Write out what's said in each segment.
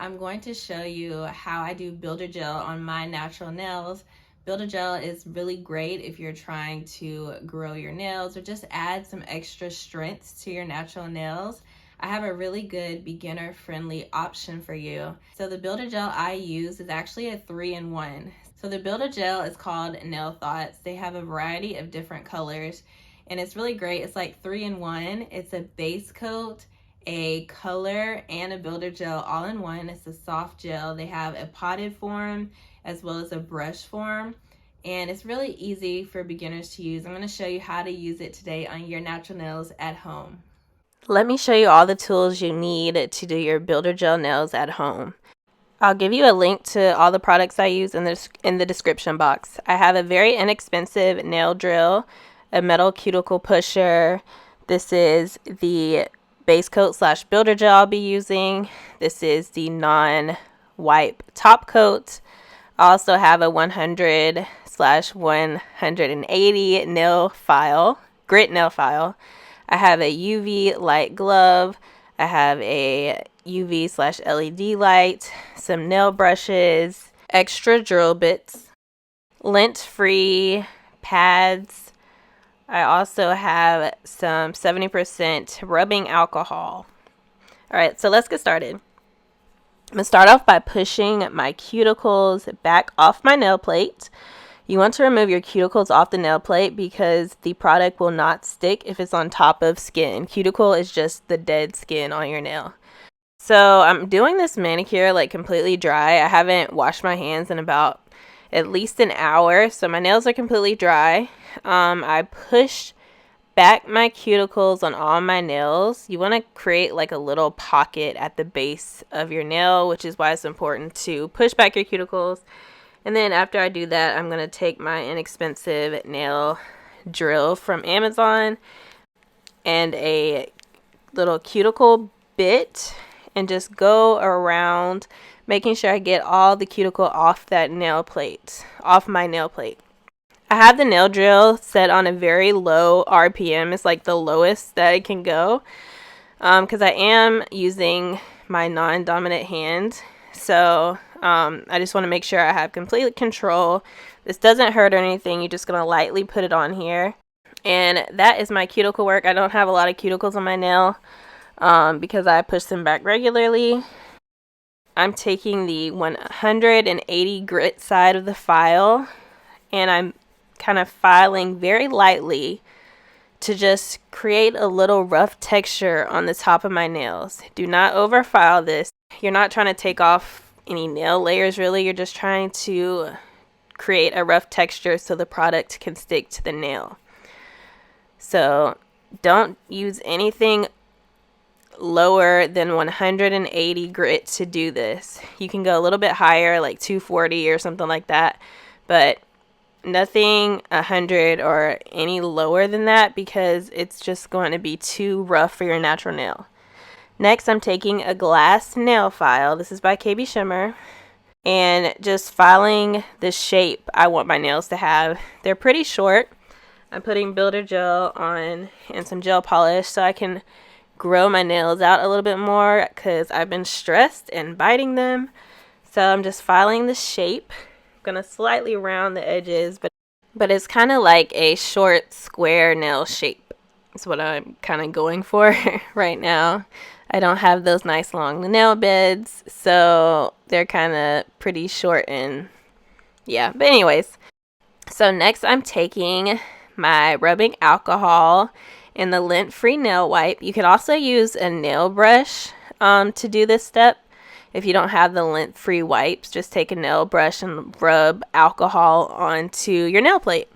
I'm going to show you how I do builder gel on my natural nails. Builder gel is really great if you're trying to grow your nails or just add some extra strength to your natural nails. I have a really good beginner friendly option for you. So the builder gel I use is actually a 3-in-1. So the builder gel is called Nail Thoughts. They have a variety of different colors and it's really great. It's like 3-in-1. It's a base coat, a color, and a builder gel all in one. It's a soft gel. They have a potted form as well as a brush form, and it's really easy for beginners to use. I'm going to show you how to use it today on your natural nails at home. Let me show you all the tools you need to do your builder gel nails at home. I'll give you a link to all the products I use in the description box. I have a very inexpensive nail drill, a metal cuticle pusher. This is the base coat slash builder gel I'll be using. This is the non-wipe top coat. I also have a 100 slash 180 nail file, grit nail file. I have a UV light glove. I have a UV slash LED light, some nail brushes, extra drill bits, lint-free pads. I also have some 70% rubbing alcohol. All right, so let's get started. I'm going to start off by pushing my cuticles back off my nail plate. You want to remove your cuticles off the nail plate because the product will not stick if it's on top of skin. Cuticle is just the dead skin on your nail. So I'm doing this manicure like completely dry. I haven't washed my hands in about at least an hour, so my nails are completely dry. I push back my cuticles on all my nails. You want to create like a little pocket at the base of your nail, which is why it's important to push back your cuticles. And then after I do that, I'm going to take my inexpensive nail drill from Amazon and a little cuticle bit and just go around making sure I get all the cuticle off that nail plate, off my nail plate. I have the nail drill set on a very low RPM. It's like the lowest that it can go because I am using my non-dominant hand. So I just want to make sure I have complete control. This doesn't hurt or anything. You're just going to lightly put it on here. And that is my cuticle work. I don't have a lot of cuticles on my nail because I push them back regularly. I'm taking the 180 grit side of the file and I'm kind of filing very lightly to just create a little rough texture on the top of my nails. Do not overfile this. You're not trying to take off any nail layers really. You're just trying to create a rough texture so the product can stick to the nail. So don't use anything lower than 180 grit to do this. You can go a little bit higher, like 240 or something like that, but nothing 100 or any lower than that because it's just going to be too rough for your natural nail. Next, I'm taking a glass nail file. This is by KB Shimmer, and just filing the shape I want my nails to have. They're pretty short. I'm putting builder gel on and some gel polish so I can grow my nails out a little bit more because I've been stressed and biting them. So I'm just filing the shape. I'm gonna slightly round the edges, but it's kind of like a short square nail shape. That's what I'm kind of going for right now. I don't have those nice long nail beds, so they're kind of pretty short and yeah. But anyways, so next I'm taking my rubbing alcohol and the lint-free nail wipe. You can also use a nail brush to do this step. If you don't have the lint-free wipes, just take a nail brush and rub alcohol onto your nail plate.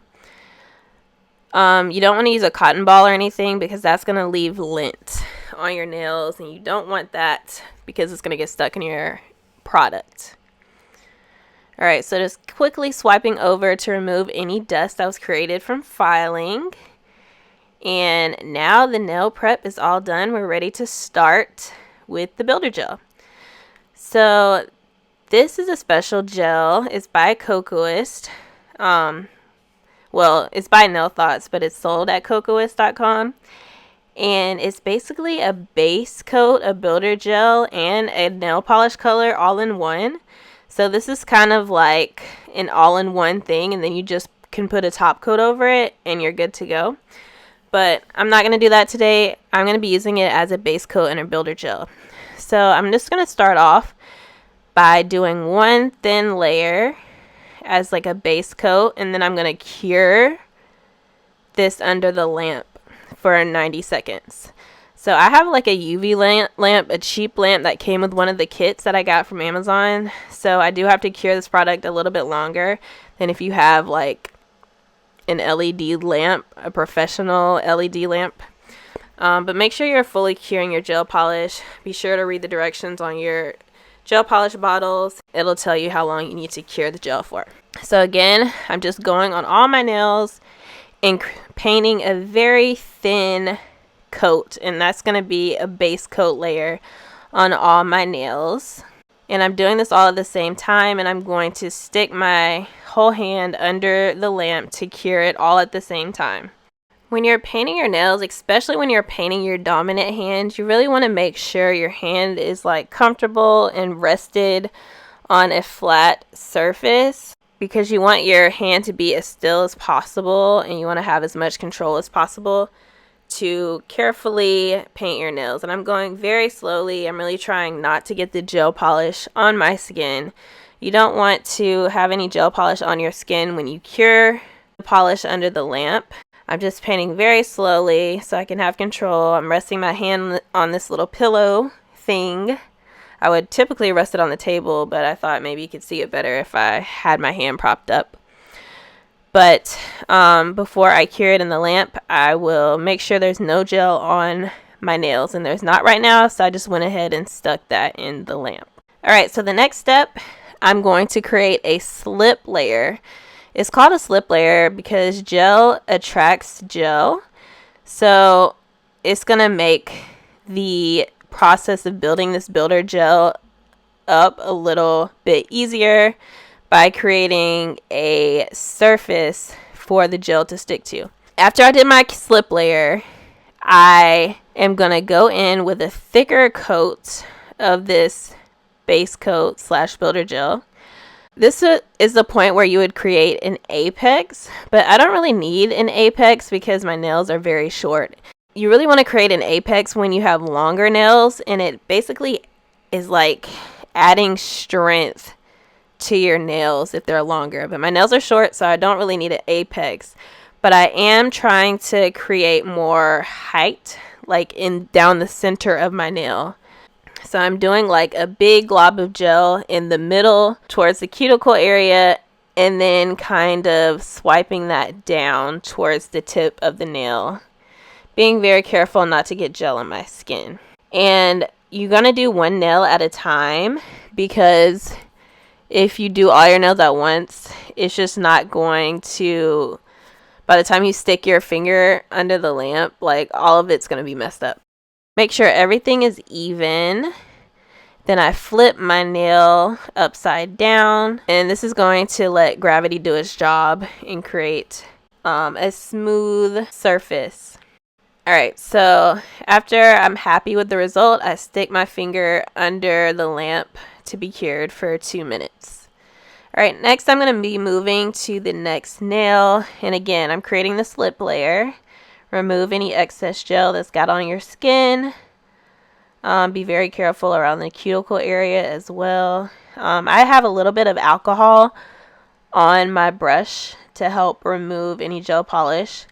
You don't want to use a cotton ball or anything because that's going to leave lint on your nails, and you don't want that because it's going to get stuck in your product. All right, so just quickly swiping over to remove any dust that was created from filing. And now the nail prep is all done. We're ready to start with the builder gel. So this is a special gel. It's by Cocoist. Well, it's by Nail Thoughts, but it's sold at cocoist.com. and it's basically a base coat, a builder gel, and a nail polish color all in one. So this is kind of like an all-in-one thing, and then you just can put a top coat over it and you're good to go. But I'm not going to do that today. I'm going to be using it as a base coat and a builder gel. So I'm just going to start off by doing one thin layer as like a base coat, and then I'm going to cure this under the lamp for 90 seconds. So I have like a UV lamp, a cheap lamp that came with one of the kits that I got from Amazon. So I do have to cure this product a little bit longer than if you have like an LED lamp, a professional LED lamp. But make sure you're fully curing your gel polish. Be sure to read the directions on your gel polish bottles. It'll tell you how long you need to cure the gel for. So again, I'm just going on all my nails and painting a very thin coat, and that's going to be a base coat layer on all my nails. And I'm doing this all at the same time, and I'm going to stick my whole hand under the lamp to cure it all at the same time. When you're painting your nails, especially when you're painting your dominant hand, you really want to make sure your hand is like comfortable and rested on a flat surface, because you want your hand to be as still as possible and you want to have as much control as possible to carefully paint your nails. And I'm going very slowly. I'm really trying not to get the gel polish on my skin. You don't want to have any gel polish on your skin when you cure the polish under the lamp. I'm just painting very slowly so I can have control. I'm resting my hand on this little pillow thing. I would typically rest it on the table, but I thought maybe you could see it better if I had my hand propped up. But before I cure it in the lamp, I will make sure there's no gel on my nails, and there's not right now, so I just went ahead and stuck that in the lamp. Alright, so the next step, I'm going to create a slip layer. It's called a slip layer because gel attracts gel, so it's going to make the process of building this builder gel up a little bit easier by creating a surface for the gel to stick to. After I did my slip layer, I am going to go in with a thicker coat of this base coat / builder gel. This is the point where you would create an apex, but I don't really need an apex because my nails are very short. You really want to create an apex when you have longer nails, and it basically is like adding strength to your nails if they're longer. But my nails are short, so I don't really need an apex, but I am trying to create more height like in down the center of my nail. So I'm doing like a big glob of gel in the middle towards the cuticle area, and then kind of swiping that down towards the tip of the nail, being very careful not to get gel on my skin. And you're gonna do one nail at a time, because if you do all your nails at once, it's just not going to, by the time you stick your finger under the lamp, like all of it's going to be messed up. Make sure everything is even. Then I flip my nail upside down, and this is going to let gravity do its job and create a smooth surface. Alright, so after I'm happy with the result, I stick my finger under the lamp to be cured for 2 minutes. Alright, next I'm going to be moving to the next nail, and again, I'm creating the slip layer. Remove any excess gel that's got on your skin. Be very careful around the cuticle area as well. I have a little bit of alcohol on my brush to help remove any gel polish.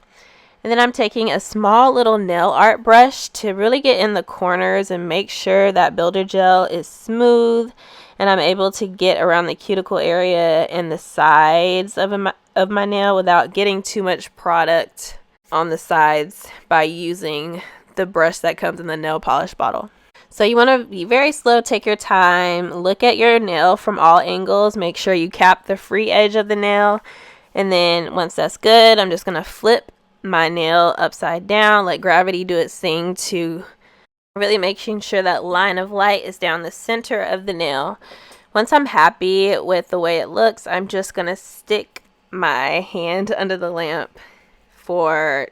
And then I'm taking a small little nail art brush to really get in the corners and make sure that builder gel is smooth, and I'm able to get around the cuticle area and the sides of my nail without getting too much product on the sides by using the brush that comes in the nail polish bottle. So you want to be very slow, take your time, look at your nail from all angles, make sure you cap the free edge of the nail, and then once that's good, I'm just going to flip my nail upside down, let gravity do its thing to really making sure that line of light is down the center of the nail. Once I'm happy with the way it looks, I'm just going to stick my hand under the lamp for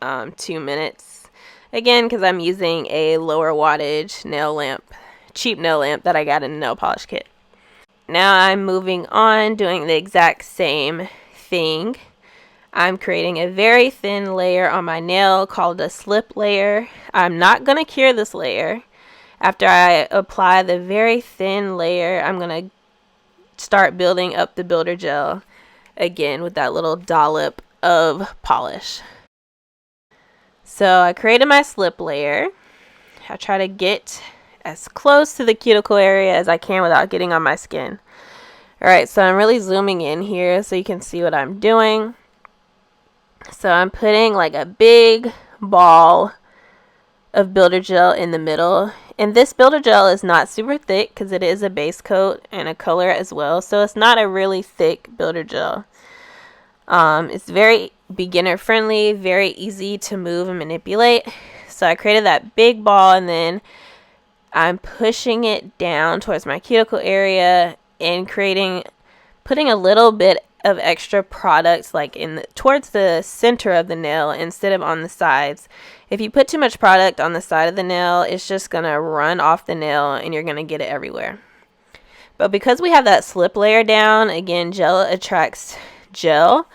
2 minutes. Again, because I'm using a lower wattage nail lamp, cheap nail lamp that I got in a nail polish kit. Now I'm moving on, doing the exact same thing. I'm creating a very thin layer on my nail called a slip layer. I'm not going to cure this layer. After I apply the very thin layer, I'm going to start building up the builder gel again with that little dollop of polish. So I created my slip layer. I try to get as close to the cuticle area as I can without getting on my skin. Alright, so I'm really zooming in here so you can see what I'm doing. So I'm putting like a big ball of builder gel in the middle. And this builder gel is not super thick because it is a base coat and a color as well. So it's not a really thick builder gel. It's very beginner friendly, very easy to move and manipulate. So I created that big ball and then I'm pushing it down towards my cuticle area and putting a little bit of extra product like towards the center of the nail instead of on the sides. If you put too much product on the side of the nail, it's just gonna run off the nail and you're gonna get it everywhere. But because we have that slip layer down, again, gel attracts gel,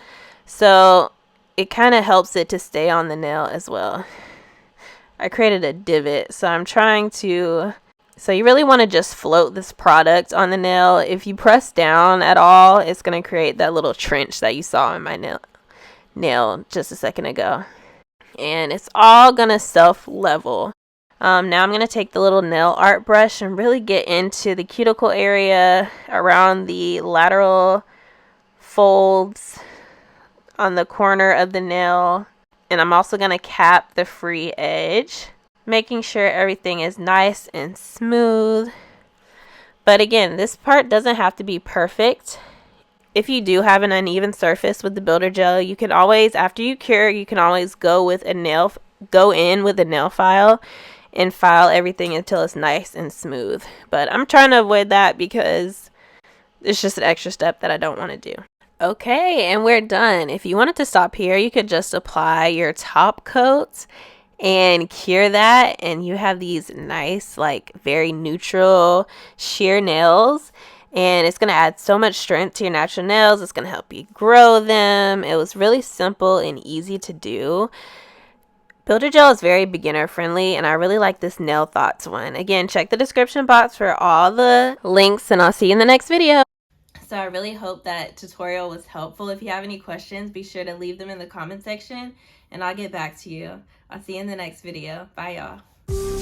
so it kind of helps it to stay on the nail as well. I created a divot, so I'm trying to... So you really want to just float this product on the nail. If you press down at all, it's going to create that little trench that you saw in my nail just a second ago. And it's all going to self-level. Now I'm going to take the little nail art brush and really get into the cuticle area around the lateral folds on the corner of the nail. And I'm also going to cap the free edge, making sure everything is nice and smooth. But again, this part doesn't have to be perfect. If you do have an uneven surface with the builder gel, you can always, after you cure, you can always go in with a nail file and file everything until it's nice and smooth. But I'm trying to avoid that because it's just an extra step that I don't want to do. Okay, and we're done. If you wanted to stop here, you could just apply your top coat and cure that, and you have these nice, like, very neutral sheer nails, and it's going to add so much strength to your natural nails. It's going to help you grow them. It was really simple and easy to do. Builder gel is very beginner friendly, and I really like this Nail Thoughts one. Again, check the description box for all the links, and I'll see you in the next video. So I really hope that tutorial was helpful. If you have any questions, be sure to leave them in the comment section and I'll get back to you. I'll see you in the next video. Bye, y'all.